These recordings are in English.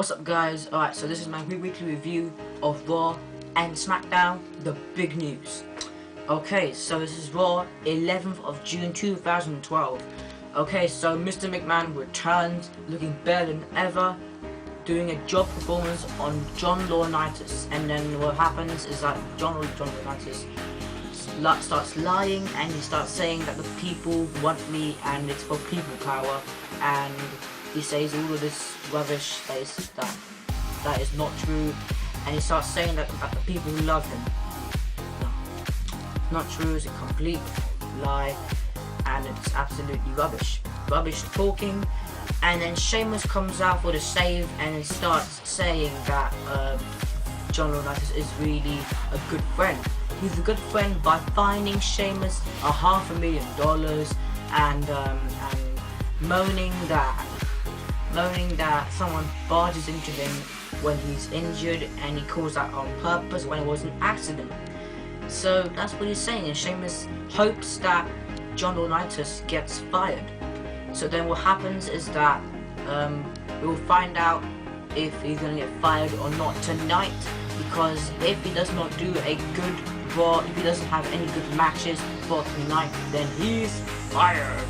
What's up guys? Alright, so this is my weekly review of Raw and Smackdown, the big news. Okay, so this is Raw, 11th of June 2012. Okay, so Mr. McMahon returns looking better than ever, doing a job performance on John Laurinaitis. And then what happens is that John Laurinaitis starts lying, and he starts saying that the people want me and it's for people power, and he says all of this rubbish that is not true, and he starts saying that the people love him. No, not true. It's a complete lie, and it's absolutely rubbish. Rubbish talking. And then Sheamus comes out for the save and starts saying that John Laurinaitis is really a good friend. He's a good friend by finding Sheamus $500,000 and moaning that someone barges into him when he's injured, and he calls that on purpose when it was an accident. So that's what he's saying, and Sheamus hopes that John Laurinaitis gets fired. So then what happens is that we'll find out if he's gonna get fired or not tonight, because if he does not do a good Raw, if he doesn't have any good matches for tonight, then he's fired.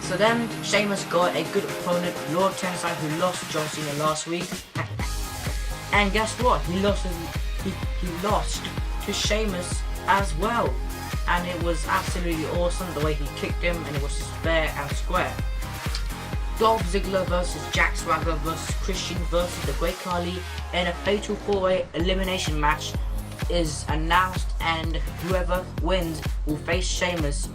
So then Sheamus got a good opponent, Lord Tensai, who lost John Cena last week. And guess what? He lost to Sheamus as well. And it was absolutely awesome the way he kicked him, and it was fair and square. Dolph Ziggler versus Jack Swagger versus Christian versus the Great Khali in a fatal 4-way elimination match is announced, and whoever wins will face Sheamus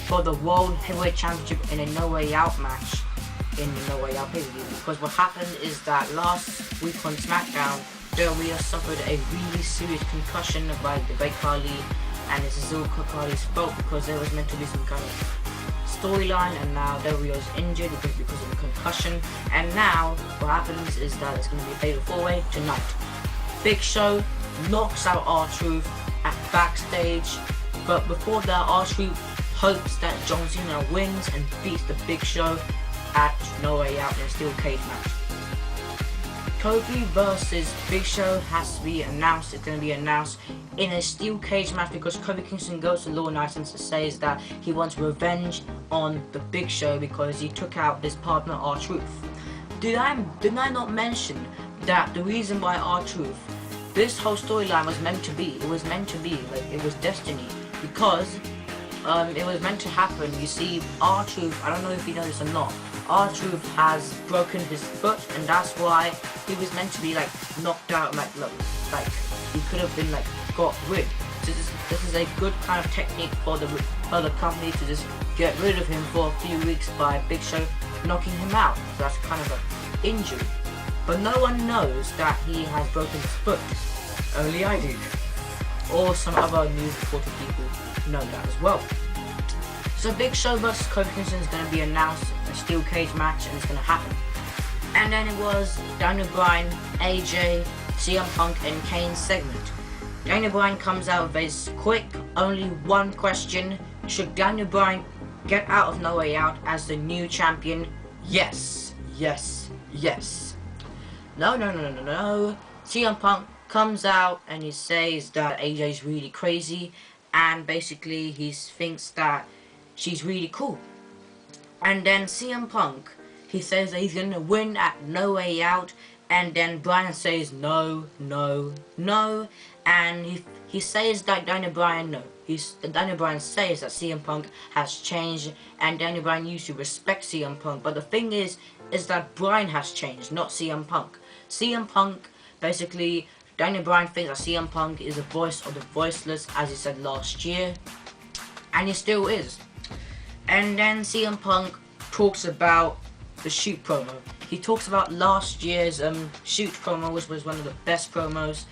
for the World Heavyweight Championship in a No Way Out match in the No Way Out pay-per-view. Because what happened is that last week on Smackdown, Del Rio suffered a really serious concussion by the Great Khali, and this is all Khali's fault because there was meant to be some kind of storyline, and now Del Rio's injured because of the concussion. And now what happens is that it's going to be a fatal 4-way tonight. Big Show knocks out R-Truth at backstage, but before that, R-Truth hopes that John Cena wins and beats the Big Show at No Way Out in a steel cage match. Kofi versus Big Show has to be announced. It's going to be announced in a steel cage match because Kofi Kingston goes to Laurinaitis and says that he wants revenge on the Big Show because he took out his partner R-Truth. Did I not mention that the reason why R-Truth, this whole storyline was meant to be, like it was destiny, because it was meant to happen. You see, R-Truth, I don't know if you know this or not, R-Truth has broken his foot, and that's why he was meant to be like knocked out, like he could have been like got rid. So this is a good kind of technique for the company to just get rid of him for a few weeks by Big Show knocking him out. So that's kind of an injury. But no one knows that he has broken his foot. Only I do. Or some other news reported people know that as well. So Big Show vs Kofi Kingston is going to be announced in a steel cage match, and it's going to happen. And then it was Daniel Bryan, AJ, CM Punk and Kane's segment. Daniel Bryan comes out with his quick, only one question: should Daniel Bryan get out of No Way Out as the new champion? Yes, yes, yes. No. CM Punk comes out and he says that AJ's really crazy, and basically he thinks that she's really cool. And then CM Punk, he says that he's gonna win at No Way Out, and then Bryan says no, and he says that Daniel Bryan says that CM Punk has changed, and Daniel Bryan used to respect CM Punk, but the thing is that Bryan has changed, not CM Punk. CM Punk, basically, Daniel Bryan thinks that CM Punk is the voice of the voiceless, as he said last year, and he still is. And then CM Punk talks about the shoot promo. He talks about last year's shoot promo, which was one of the best promos,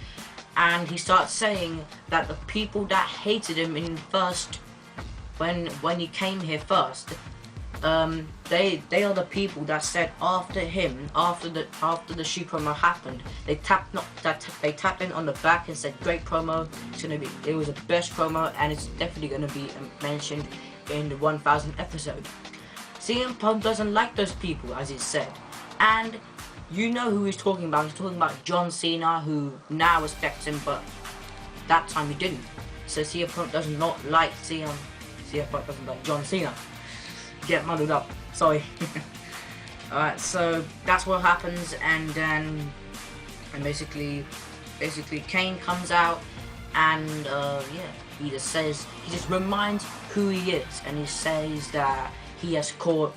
and he starts saying that the people that hated him in first, when he came here first, they are the people that said after him, after the shoot promo happened, they tapped in on the back and said, great promo, it was the best promo, and it's definitely gonna be mentioned in the 1000th episode. CM Punk doesn't like those people, as he said, And you know who he's talking about. He's talking about John Cena, who now respects him, but that time he didn't. So CM Punk does not like CM Punk doesn't like John Cena. Get muddled up. Sorry. Alright, so that's what happens, and then basically Kane comes out, and he just reminds who he is, and he says that he has caught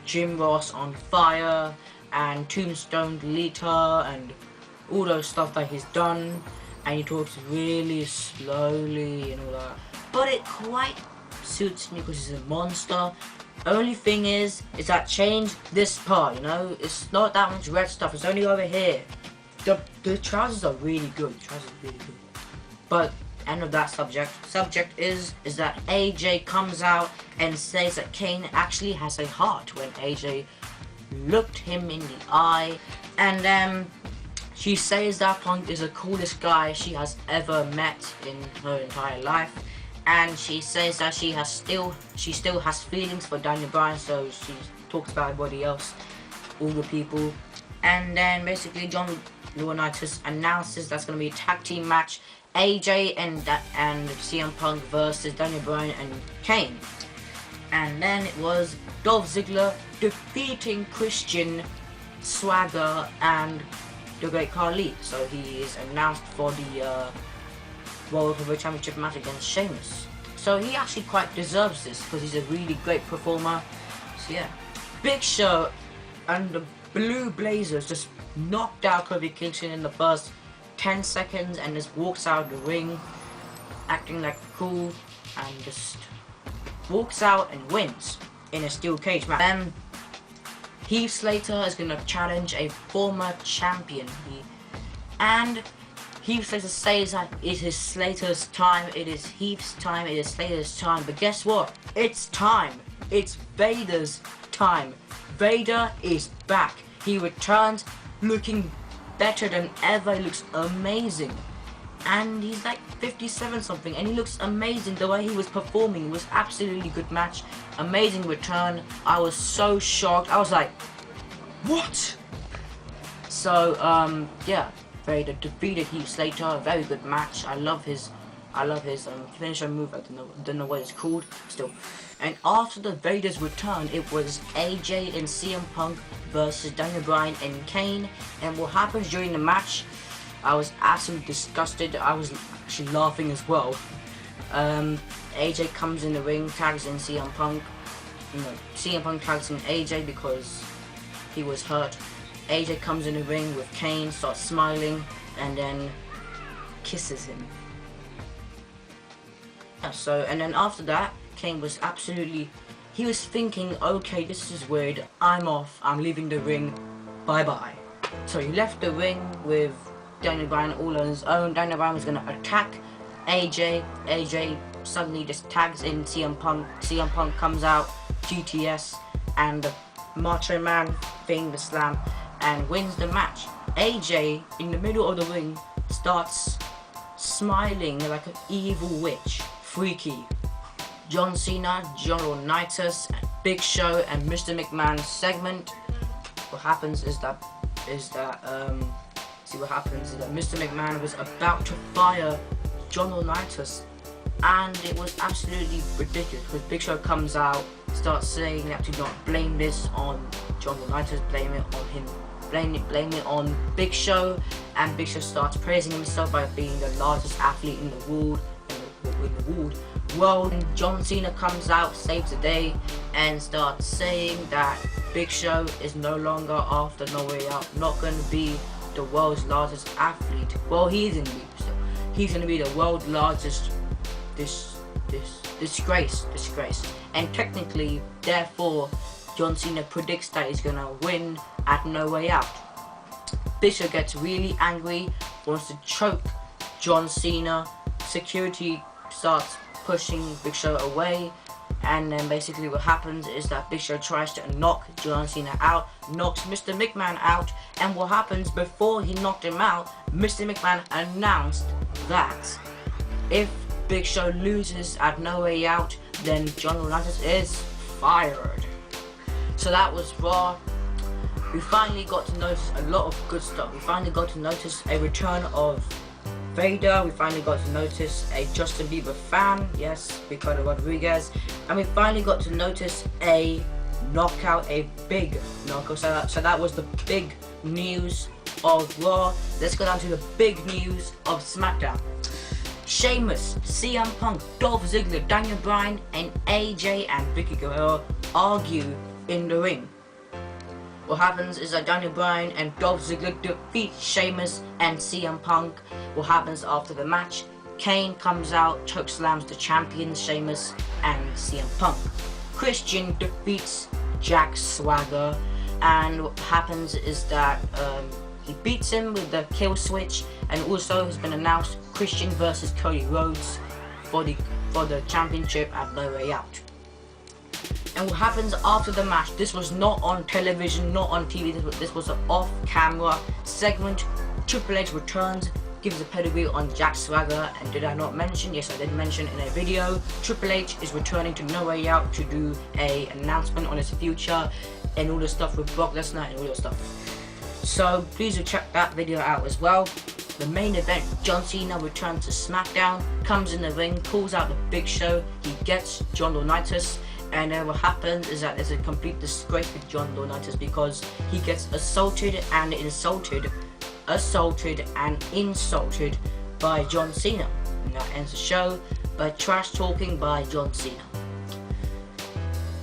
Jim Ross on fire and Tombstone Lita and all those stuff that he's done, and he talks really slowly and all that, but it quite suits me because he's a monster. Only thing is that change this part, you know, it's not that much red stuff, it's only over here. The trousers are really good, but end of that subject. Subject is that AJ comes out and says that Kane actually has a heart when AJ looked him in the eye, and she says that Punk is the coolest guy she has ever met in her entire life, and she says that she still has feelings for Daniel Bryan, so she talks about everybody else, all the people, and then basically John Laurinaitis announces that's going to be a tag team match, AJ and CM Punk versus Daniel Bryan and Kane. And then it was Dolph Ziggler defeating Christian, Swagger and the Great Khali. So he is announced for the World Heavyweight Championship match against Sheamus. So he actually quite deserves this because he's a really great performer. So yeah, Big Show and the Blue Blazers just knocked out Kofi Kingston in the first 10 seconds and just walks out of the ring acting like cool and just walks out and wins in a steel cage match. Then Heath Slater is gonna challenge a former champion, and Heath Slater says that it is Slater's time, it is Heath's time, it is Slater's time, but guess what? It's time. It's Vader's time. Vader is back. He returns looking better than ever. He looks amazing. And he's like 57 something and he looks amazing. The way he was performing was absolutely good match. Amazing return. I was so shocked. I was like, what? So yeah, Vader defeated Heath Slater. A very good match. I love his finisher move. I don't know what it's called still. And after the Vader's return, it was AJ and CM Punk versus Daniel Bryan and Kane. And what happens during the match, I was absolutely disgusted. I was actually laughing as well. AJ comes in the ring, tags in CM Punk. CM Punk tags in AJ because he was hurt. AJ comes in the ring with Kane, starts smiling, and then kisses him. So, and then after that, Kane was he was thinking, okay, this is weird, I'm off, I'm leaving the ring, bye bye. So he left the ring with Daniel Bryan all on his own. Daniel Bryan was gonna attack AJ. AJ suddenly just tags in CM Punk. CM Punk comes out, GTS, and the Macho Man finger slam and wins the match. AJ, in the middle of the ring, starts smiling like an evil witch. Freaky. John Cena, John Laurinaitis, Big Show, and Mr. McMahon segment. What happens is that Mr. McMahon was about to fire John Laurinaitis, and it was absolutely ridiculous because Big Show comes out, starts saying that to not blame this on John Laurinaitis, blame it on him, blame it on Big Show, and Big Show starts praising himself by being the largest athlete in the world. Well, John Cena comes out, saves the day, and starts saying that Big Show is no longer after No Way Out, not going to be the world's largest athlete. Well, he's going to be. So he's going to be the world's largest disgrace. And technically, therefore, John Cena predicts that he's going to win at No Way Out. Big Show gets really angry, wants to choke John Cena. Security starts pushing Big Show away, and then basically what happens is that Big Show tries to knock John Cena out, knocks Mr. McMahon out, and what happens before he knocked him out, Mr. McMahon announced that if Big Show loses at No Way Out, then John Laurinaitis is fired. So that was Raw. we finally got to notice a lot of good stuff. We finally got to notice a return of Vader. We finally got to notice a Justin Bieber fan, yes, Ricardo Rodriguez, and we finally got to notice a knockout, a big knockout. So that was the big news of Raw. Let's go down to the big news of SmackDown. Sheamus, CM Punk, Dolph Ziggler, Daniel Bryan, and AJ and Vicky Guerrero argue in the ring. What happens is that Daniel Bryan and Dolph Ziggler defeat Sheamus and CM Punk. What happens after the match? Kane comes out, chokeslams the champions Sheamus and CM Punk. Christian defeats Jack Swagger, and what happens is that he beats him with the kill switch, and also has been announced Christian versus Cody Rhodes for the championship at No Way Out. And what happens after the match? This was not on television, not on TV. This was an off-camera segment. Triple H returns, gives a pedigree on Jack Swagger, and did I not mention? Yes, I did mention in a video. Triple H is returning to No Way Out to do a announcement on his future and all the stuff with Brock Lesnar and all that stuff. So please do check that video out as well. The main event, John Cena returns to SmackDown, comes in the ring, pulls out the Big Show, he gets John Laurinaitis, and then what happens is that there's a complete disgrace with John Laurinaitis because he gets assaulted and insulted by John Cena. And that ends the show by trash talking by John Cena.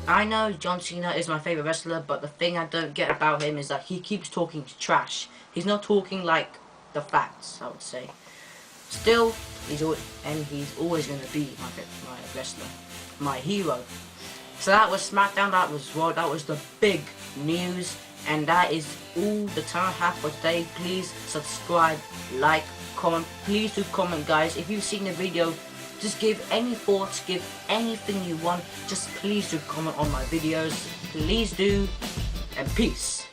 I know John Cena is my favourite wrestler, but the thing I don't get about him is that he keeps talking trash. He's not talking like the facts, I would say. Still, he's always going to be my wrestler, my hero. So that was SmackDown, that was Raw, that was the big news, and that is all the time I have for today. Please subscribe, like, comment. Please do comment, guys. If you've seen the video, just give any thoughts, give anything you want. Just please do comment on my videos. Please do, and peace.